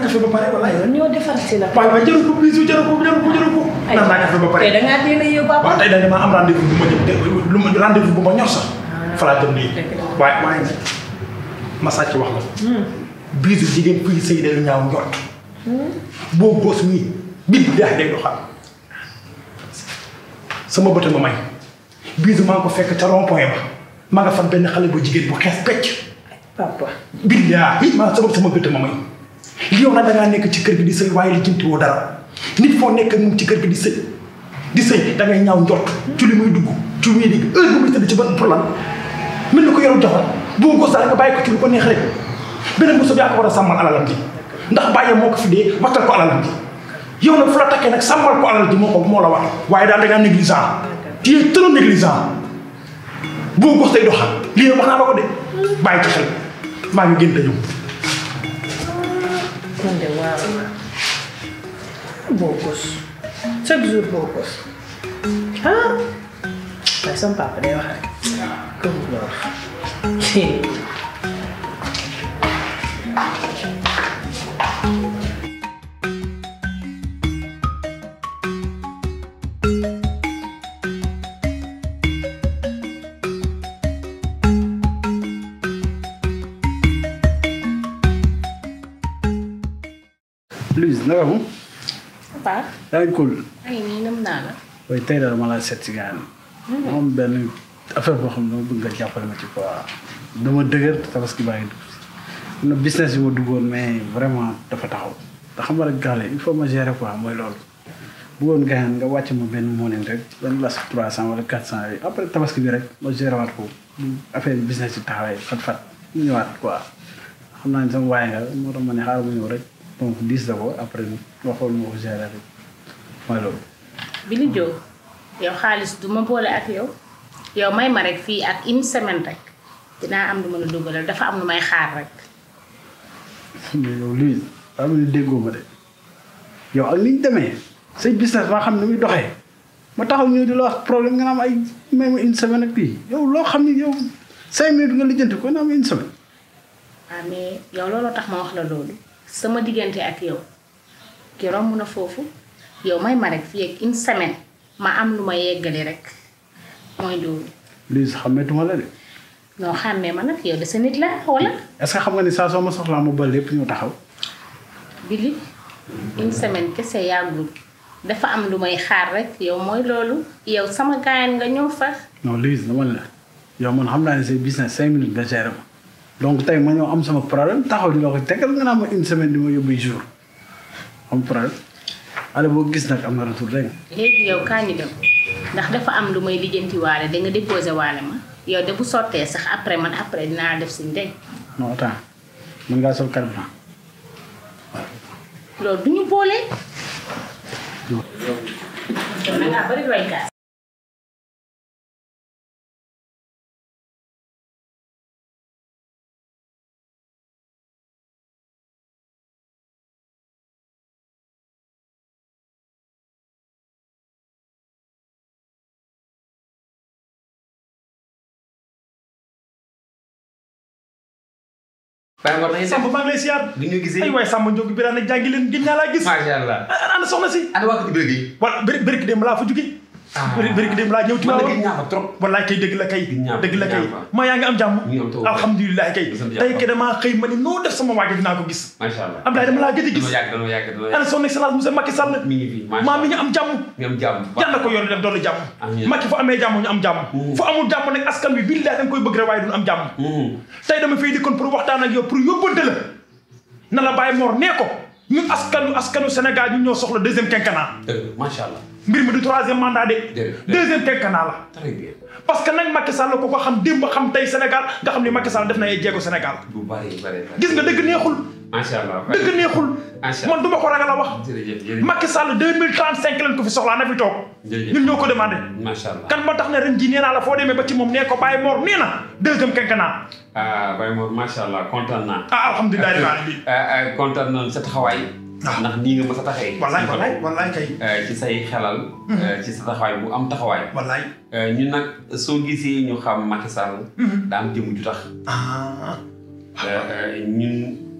café ba pare walaay. ñoo defar si la. waaye waaye jëru ko bisu jëru ko. naan naa café ba pare. tey da ngaa teel a yow papa. waaw tey damaa am rendez-vous bu ma jëm lu ma rendez-vous bu ma ñor sax. fa laa jëm nii. waaye nag ma sàcc wax la. bisu jigéen kuy sëy day ñaaw njort. boo Goss mii bii day doxal. sama bëtt ma may. bisu maa ngi ko fekk ca rond point ba. maa nga fan benn xale bu jigéen bu xees pecc. papa. billahi maa sama gëtt ma may. yow nag da ngaa nekk ci kër gi di sëy waaye li jënti woo dara. nit foo nekk ak moom ci kër gi di sëy da ngay ñaaw njort ci li muy dugg ci muy dégg heure bu muy tëdd ci ban pour lan mel na ko yoru jaxal boo Goss daal nga bàyyi ko ci lu ko neex rek beneen bu sob yaa ko war a sàmmal alalam ji ndax bàyyee moo ko fi dee wattal ko alalam ji yow nag fu la takkee nag sàmmal ko alal ji moo la war waaye daal da ngaa négligent tu es trop négligent boo Goss day doxal lii wax naa la ko de bàyyi ci xel maa ngi gën a ñëw. man de waaw Beau Goss chaque jour Beau Goss ah waaye sama papa day wax rek comme loolu. Louise naka mu. papa. yaa ngi cool. ay nii nam naa la. waaye tey daal ma la seet si gars yi. moom benn affaire boo xam ne dama bëgg nga jàppale ma ci quoi. dama dëgër Tabaski baa ngi dugg. am na business yu ma duggoon mais vraiment dafa taxaw. te xam nga rek gaale il faut ma gérer quoi mooy loolu. bëggoon gars nga wàcc ma benn monnaie rek benn las 300 wala 400 yooyu après Tabaski bi rek ma gérer waat ko affaire business yi taxawee fat mu ñëwaat quoi. xam naa ne sama waaye nga moo tax ma ne xaaral ma ñëw rek. donc 10 d'abord après waxoon ma ko gérer rek mooy loolu. Billy Joe yow xaalis du ma boole ak yow may ma rek fii ak une semaine rek dinaa am lu mën a dugalal dafa am lu may xaar rek. mais yow Louise daa mel ni déggoo ma de yow ak ni ñu demee say business ba xam ne muy doxee ma taxaw ñëw di la wax problème nga naan ay même une semaine ak kii yow loo xam ni yow 5 minutes nga lijjanti ko na am une semaine. ah mais yow looloo tax ma wax la loolu. sama diggante ak yow ki romb na foofu yow may ma rek fii ak une semaine ma am lu ma yeggali rek mooy loolu. Louise xàmmeetuma la de. non xàmmee ma nag yow de sa nit la wala. est-ce que xam nga ni saa soo ma soxlaa ma ba lépp ñu taxaw. Billy une semaine kese yàggul dafa am lu may xaar rek yow mooy loolu yow sama gaayan nga ñëw fa. non Louise dama la yow man xam naa ne say business 5 minutes nga gérer ma. donc tey ma ñëw am sama problème taxaw di la ko tegal nga naa ma une semaine di ma yóbbu jour am problème ale boo gis nag am na retour rek. léegi yow kaa ñu dem ndax dafa am lu may lijjanti waale da nga déposé waale ma yow de bu sottee sax après man après dinaa def si ndey. non attends mën ngaa sol carburant. loolu du ñu boole. yow da ngaa bëri looy gaas. Baye Mor nañu Samba maa ngi lay siyaar. bi ñu gisee ay waay Samba Ndiogou bi daan na jàngi leen gën ñaa laa gis. macha allah. ana soxna si. ana waa ko ci bëgg yi. wala bëri dem laa fa jóge. bëri dem laa ñëw ci man waaw de gis naa fa trop. wallaay kay dëgg la kay. dëgg la kay maa yaa ngi am jàmm. ñu am taw alhamdulilah kay. tey kay damaa xëy ma ni noo def sama waaj dinaa ko gis. macha allah Abdoulaye dama laa gëj a gis. danoo yàgg ana son excellence monsieur Macky Sall. mi ngi fi maa mi ngi am jàmm. mi am jàmm. yàlla ko yor dem doolu jàmm. amiin Macky fu amee jàmm ñu am jàmm. fu amul jàmm nag askan wi billahi dañ koy bëgg rek waaye duñ am jàmm. tey dama fay dikkoon pour waxtaan ak yow pour yóbbante la na la Baye Mor nee ko ñun askanu Sénégal ñun ñoo soxla deuxième quinquennat. dëgg macha allah. mbir mi du troisième mandat de. deuxième quinquennat la. très bien. parce que nag Macky Sall ko xam démb xam tey Sénégal nga xam ni Macky Sall def na ay jéego Sénégal. bu bari. gis nga dëgg neexul. macha allah dëgg neexul. man du ma ko ragal a wax. jërëjëf Macky Sall 2035 lañ ko fi soxlaa na fi toog. ñun ñoo ko demandé. macha allah kan moo tax ne ren jii nee naa la foo demee ba ci moom nee ko Baye Mor nee na deuxième quinquennat. Baye Mor macha allah kontaan naa. alhamdulilah rabbil alamin. kontaan naa sa taxawaay. ndax nii nga ma sa taxee. wallaay kay. ci say xelal. ci sa taxawaay bu am taxawaay. wallaay. ñun nag soo gisee ñu xam Macky Sall. daa am jëmm ju tax. ñun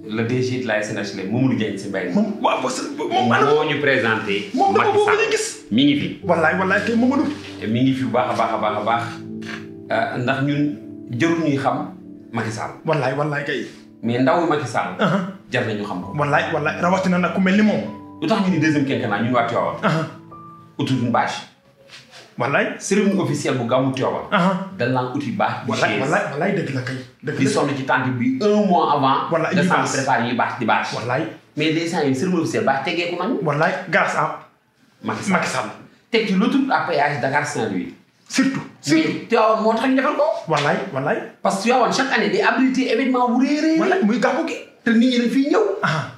le DG de la SNHLM Mamadou Diagne si Mbaye. moom waaw moom moo ñu présenté. moom dama boobu la Macky gis. Sall mi ngi fi. wallaay kay Mamadou. mi ngi fi bu baax a baax ndax ñun jarul ñuy xam Macky Sall. wallaay kay. mais ndaw Macky Sall. jar nañu xam ko. wallaay rawatina nag ku mel ni moom. lu tax ñu ni deuxième quinquennat ñun waa Tivaouane. utul une bâche. wallaay. cérémonie officielle bu gàmmu Tivaouane. dañ naan uti bâche. wallaay dëgg la kay. di sonn ci tànk bi 1 mois avant. wallaay décembre préparé yi bâche di bâche. wallaay. mais des gens yi cérémonie officielle bâche tegeeku nañu. wallaay grâce à. Macky Sall. teg ci l'autoroute à péage Dakar Saint-Louis. surtout. mais Tivaouane moo tax ñu defal ko. wallaay. parce que Tivaouane chaque année day abrité événement bu rëy. wallaay muy gàmmu gi. te nit ñi dañ fiy ñëw.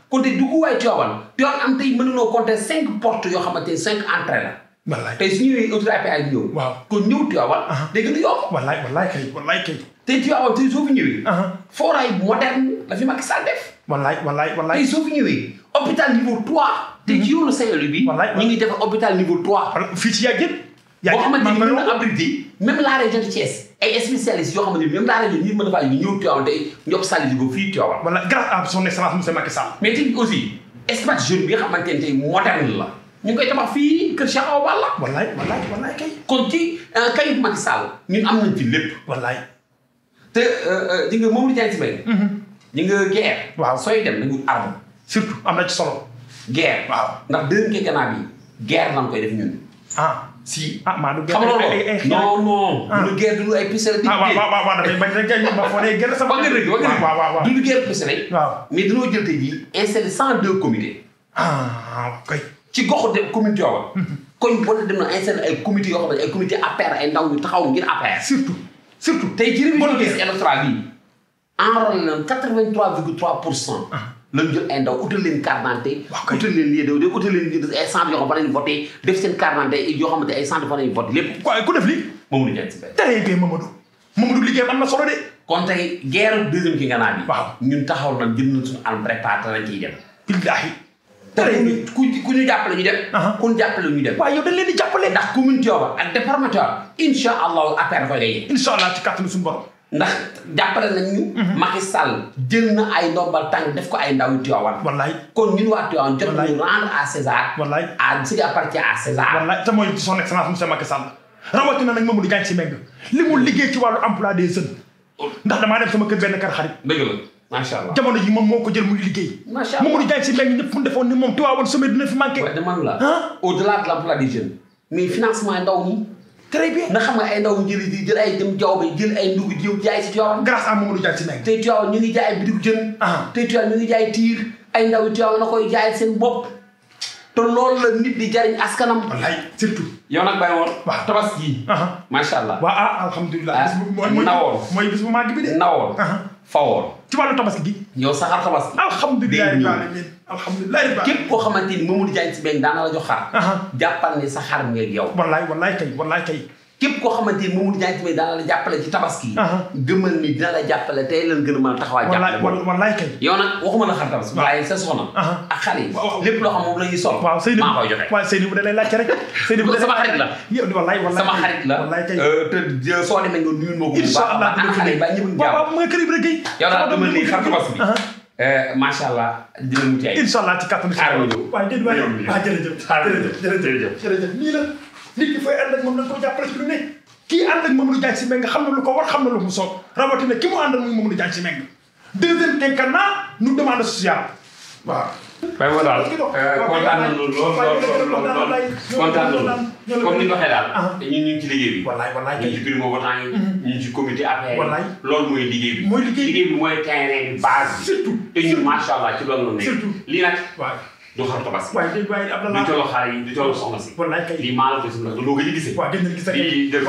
compté dugguwaay Tivaouane am tey mënuloo compté 5 portes yoo xamante ne 5 entrées la. wallaay tey su ñëwee autoroute à péage ñëw. waaw kon ñëw Tivaouane. day gën a yomb. wallaay kay. tey Tivaouane tey soo fi ñëwee. foraay moderne la fi Macky Sall def. wallaay. tey soo fi ñëwee. hôpital niveau 3. tey ci yoonu Saint-Louis bi. wallaay ñu ngi defar hôpital niveau 3. fii ci yàgg boo xamante ni mën na abriter même la région de Thiès ay spécialistes yoo xamante ni même la région ñi mën a faa ñu ñëw Tivaouane tey ñoom Sall ko fii Tivaouane. voilà grâce à son excellence monsieur Macky Sall. mais tey aussi espace jeune bi nga xamante ne tey moderne la ñu ngi koy tabax fii kër Cheikh Awa Balla. wallaay kay. kon ci kayit Macky Sall ñun am nañ ci lépp. wallaay. te di nga Mamadou Diagne si Mbaye. di nga guerre. waaw sooy dem nañu arme. surtout am na ci solo. guerre. waaw ndax deuxième quinquennat bi guerre lañ koy def ñun. si maa du xam nga loolu non duñu guerre duñu ay pistolet. waaw damay bañ rek ma foo dee guerre sama. waaw duñu guerre pistolet. waaw mais dañoo jël tey jii installé 102 comités. kay. ci goxu de commune Tivaouane. koñ boo dem na installé ay comités yoo xam ne ay comité APR ay ndaw ñu taxaw ngir APR. surtout tey ci révision liste électorale bi enrôlé nañ 83,3%. lañ jël ay ndaw utal leen carte d'identité. utal leen lieu de utal leen ay centres yoo xam ne dañuy voté def seen carte d'identité yoo xamante ay centres fa lañuy voté lépp. waaye ku def lii. Mamadou Diagne si Mbaye. très bien Mamadou liggéeyam am na solo de. kon tey guerre deuxième quinquennat bi. waaw ñun taxaw nañ jël nañ suñu arme préparé lañ ciy dem. billaahi. ku ñu jàppale ñu dem. ku ñu jàppale ñu dem. waaw yow dañ leen di jàppale. ndax commune Tivaouane ak département Tivaouane incha allahu APR koy gagné. incha allah ci kàttanu suñu borom. ndax jàppale nañ ñu. Macky Sall jël na ay ndombal tànk def ko ay ndaw yu Tivaouane. wallaay kon ñun waa Tivaouane jot nañu rendre à César. wallaay à ce qui appartient à César. wallaay te mooy son excellence monsieur Macky Sall. rawatina nag Mamadou Diagne si Mbengue li mu liggéey ci wàllu emploi des jeunes. ndax damaa dem sama kër benn kër xarit. dëgg la macha allah. jamono ji moom moo ko jël muy liggéey. macha allah Mamadou Diagne si Mbengue ñëpp fu mu defoon ni moom Tivaouane sommet dina fi manqué. waaye dama la au delà de l'emploi des jeunes. mais financement ndaw ñi. très bien nga xam nga ay ndaw ñu jël ay dem jaww bi jël ay ndugg jiw jaay si Tivaouane. grâce à Mamadou Diagne si Mbengue. tey Tivaouane ñu ngi jaay ay bitig jën. tey Tivaouane ñu ngi jaay tiir ay ndaw yu Tivaouane na koy jaay seen bopp. te loolu la nit di jariñ askanam. wallaay surtout. yow nag Baye Mor. waaw Tabaski. macha allah. waaw alhamdulilah. nawoon mooy bis bu màgg bi de. nawoon. fawoon. ci wàllu Tabaski gi. yow saxar Tabaski. alhamdulilah rabbil alamin alhamdulilah. képp koo xamante ni Mamadou Diagne si Mbengue daan na la jox xar. jàppal ni sa xar ngeeg yow. wallaay kay. képp koo xamante ni Mamadou Diagne si Mbengue daan na la jàppale ci Tabaski. gëmal ni dina la jàppale tey leen gën a mën a taxawaay jàppale. wallaay kay. yow nag waxuma la xar Tabaski. waaye sa soxna. ak xale yi. lépp loo xam moom la ñuy sol. waaw Seydou maa koy joxe. waaw Seydou da lay laajte rek. Seydou sama xarit la. yow wallaay sama xarit la. wallaay kay. te soo demee nga nuyu ma ko. incha allah ana xale yi ba ñëpp jàmm. waaw mooy kër yi rek. yow daal dama ni xar Tabaski bi. macha allah dina mucc ay. incha allah ci kàttanu. xaaral ma ñëw. waaw jërëjëf nii la nit ki fooy ànd ak moom da nga ko jàppale ci lu ne kii ànd ak Mamadou Diagne si Mbengue xam na lu ko war xam na lu mu soog rawatina ki mu àndal muy Mamadou Diagne si Mbengue deuxième quinquennat nous demande sociale waaw. Baye Mor daal kontaan nañu lool kontaan nañu comme ni nga waxee daal. ñu ngi ci liggéey bi. wallaay ñu ngi ci primo votant yi. ñu ngi ci comité APR. wallaay loolu mooy liggéey bi. liggéey bi mooy terrain bi base bi. surtout te ñun macha allah ci loolu la nekk. surtout lii nag. waaw du xar Tabaski. waaye Abdallah du tolloo xale yi du tolloo soxna si. wallaay kay lii maa la ko gis nga loo gëj a gisee. waaw gën nañu gis lii dëgg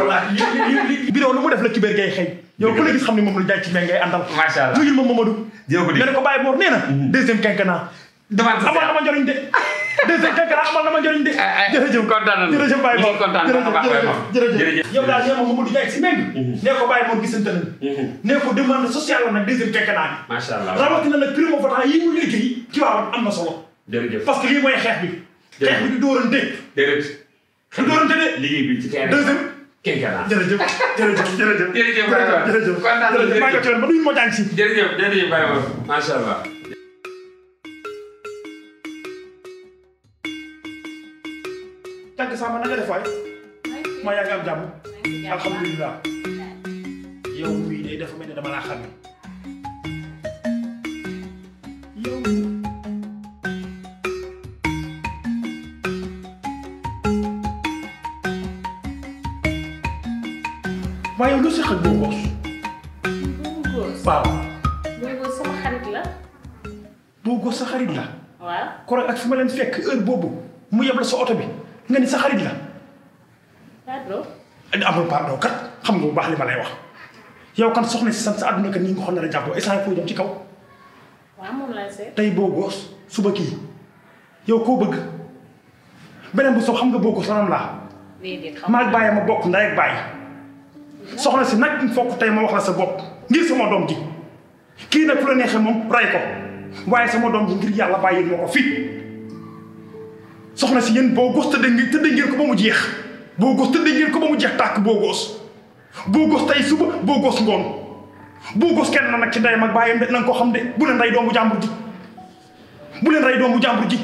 li bidon lu mu def la kibéer ngay xëy yow ku la gis xam ne Mamadou Diagne si Mbengue ngay àndal. macha allah nuyul ma Mamadou. dina ko dégg nga ne ko Baye Mor nee na. deuxième quinquennat. amal na ma njëriñ de. deuxième quinquennat amal na ma njëriñ de. jërëjëf kontaan nañu jërëjëf Baye Mor jërëjëf yow daal nee ma Mamadou Diagne si Mbengue. nee ko Baye Mor gisante nañu. nee ko demande sociale la nag deuxième quinquennat bi. macha allah rawatina nag primo votant yi ñu liggéey ci waaw am na solo. jërëjëf parce que lii mooy xeex bi. xeex bi du dóorante. déedéet. du dóorante de. liggéey bi ci terrain. deuxième. quinquennat. jërëjëf kontaan nañu maa ngi ko ci woon ba duñu moo jàng si. jërëjëf Baye Mor macha allah. tàgg sama na nga def waay ma yaa ngi am jàmm alhamdulilah yow mii day dafa mel ne dama laa xam yow waaye yow lu si xaj boobu Goss waaw Beau Goss sama xarit la Beau Goss sa xarit la waaw koro ak fi ma leen fekk heure boobu mu yeb la sa oto bi nga ni sa xarit la pardon amul pardon kat xam nga bu baax li ma lay wax yow kan soxna si sant sa àdduna kat nii nga xool na la jàppoo instant foo jëm ci kaw waaw moom laa seet tey Beau Goss suba kii yow koo bëgg beneen bu soo xam nga Beau Goss lanam laa déedéet xam maag bàyyi ma bokk ndey ak bàyyi soxna si nag il faut que tey ma wax la sa bopp ngir sama doom ji kii nag fu la neexee moom ray ko waaye sama doom ji ngir yàlla bàyyi moo ko fii soxna si yéen Beau Goss tëddee ngeen ko ba mu jeex Beau Goss tëddee ngeen ko ba mu jeex tàkk Beau Goss Beau Goss tey suba Beau Goss ngoon Beau Goss kenn na nag ci ndeyam ak bàyyam de na nga ko xam de bu leen rey doomu jàmbur ji bu leen rey doomu jàmbur ji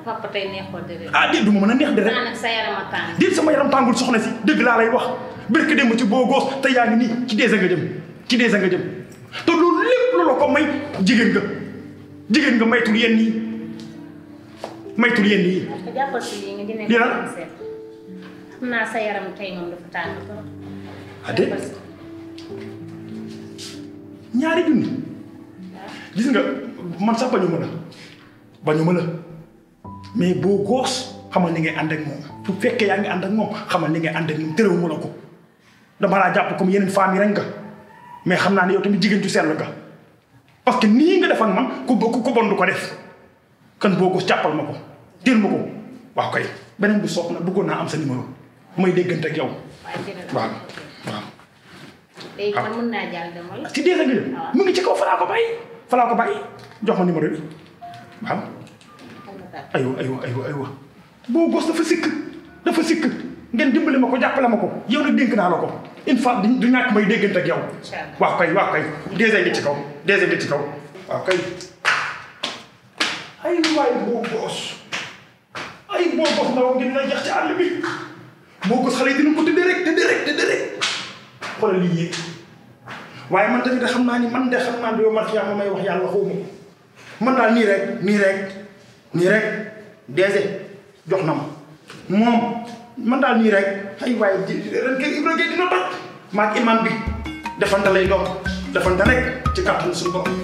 papa tey neexoo dëgg ah déet du ma mën a neex de rek nag sa yaram a tàng déet sama yaram tàngul soxna si dëgg laa lay wax barke dem ci Beau Goss te yaa ngi nii ci dèjà nga jëm ci dèjà nga jëm te loolu lépp lu la ko may jigéen nga maytul yenn yi maytul yenn yi te jàppal si lii nga dina lii la seet xam naa sa yaram tey moom dafa tàng trop ah déet ñaari junni gis nga man sax bañu ma la mais Beau Goss xamal ni ngay ànd ak moom bu fekkee yaa ngi ànd ak moom xamal ni ngay ànd ak moom terewuma la ko dama laa jàpp comme yeneen femmes yi rek nga mais xam naa ne yow tamit jigéen ju sell nga parce que nii nga def ak man ku bon du ko def kan Beau Goss jàppal ma ko téel ma ko waaw kay beneen bi soog na bëggoon naa am sa numéro may déggante ak yow waaw waaw léegi man mën naa jàll dem wala ci dèjà nga jëm mu ngi ci kaw falaa ko bàyyi jox ma numéro bi waaw aywa Beau Goss dafa sikk ngeen dimbali ma ko jàppale ma ko yow nag dénk naa la ko une fois du ñàkk may déggante ak yow waaw kay dèjà nga ci kaw waaw kay ay waay Beau Goss ndaw ngeen na jeex ci àll bi Beau Goss xale yi dinañ ko tëddee rek xoolal lii yéeg waaye man tamit xam naa ni yow man yaa ma may wax yàlla xaw ma ko man daal nii rek dèjà jox na ma moom man daal nii rek ay waaye ren kër Ibra Gueye dina toj maag imam bi defante lay doon defante rek ci kàttanu suñu borom